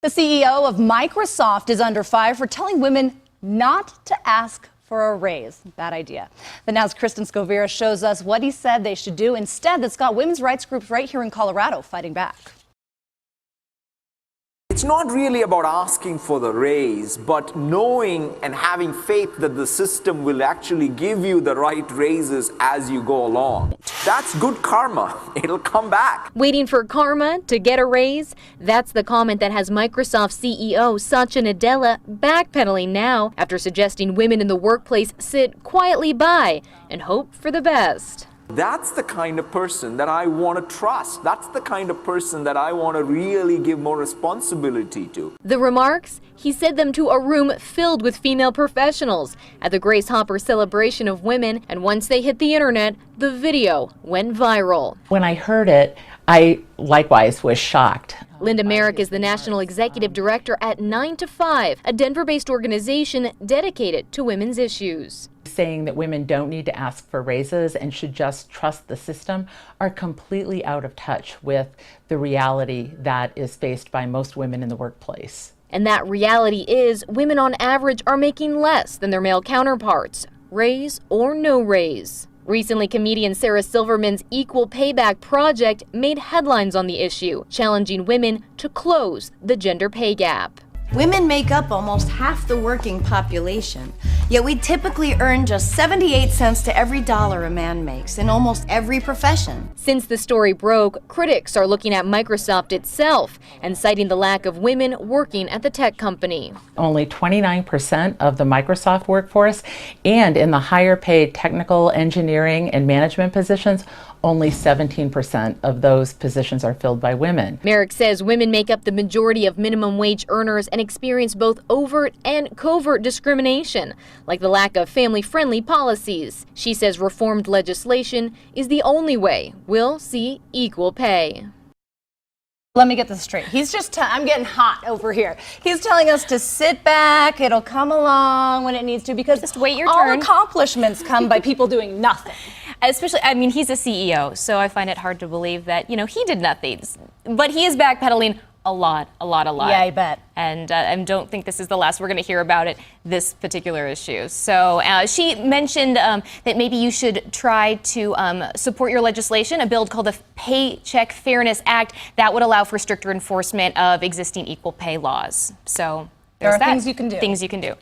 The CEO of Microsoft is under fire for telling women not to ask for a raise. Bad idea. The Now's Kristen Scovira shows us what he said they should do instead that's got women's rights groups right here in Colorado fighting back. It's not really about asking for the raise, but knowing and having faith that the system will actually give you the right raises as you go along. That's good karma. It'll come back. Waiting for karma to get a raise? That's the comment that has Microsoft CEO Satya Nadella backpedaling now after suggesting women in the workplace sit quietly by and hope for the best. That's the kind of person that I want to trust. That's the kind of person that I want to really give more responsibility to. The remarks? He said them to a room filled with female professionals at the Grace Hopper celebration of women, and once they hit the internet, the video went viral. When I heard it, I likewise was shocked. Linda Merrick is the National Executive Director at 9 to 5, a Denver-based organization dedicated to women's issues. Saying that women don't need to ask for raises and should just trust the system are completely out of touch with the reality that is faced by most women in the workplace. And that reality is women on average are making less than their male counterparts, raise or no raise. Recently, comedian Sarah Silverman's Equal Payback Project made headlines on the issue, challenging women to close the gender pay gap. Women make up almost half the working population, yet we typically earn just 78 cents to every dollar a man makes in almost every profession. Since the story broke, critics are looking at Microsoft itself and citing the lack of women working at the tech company. Only 29% of the Microsoft workforce, and in the higher paid technical, engineering, and management positions, only 17% of those positions are filled by women. Merrick says women make up the majority of minimum wage earners and experience both overt and covert discrimination, like the lack of family-friendly policies. She says reformed legislation is the only way we'll see equal pay. Let me get this straight. He's just, I'm getting hot over here. He's telling us to sit back, it'll come along when it needs to, because just wait your all turn. Accomplishments come by people doing nothing. Especially, I mean, he's a CEO, so I find it hard to believe that, he did nothing. But he is backpedaling a lot. Yeah, I bet. And I don't think this is the last we're going to hear about it, this particular issue. So she mentioned that maybe you should try to support your legislation, a bill called the Paycheck Fairness Act that would allow for stricter enforcement of existing equal pay laws. So there are things you can do. Things you can do.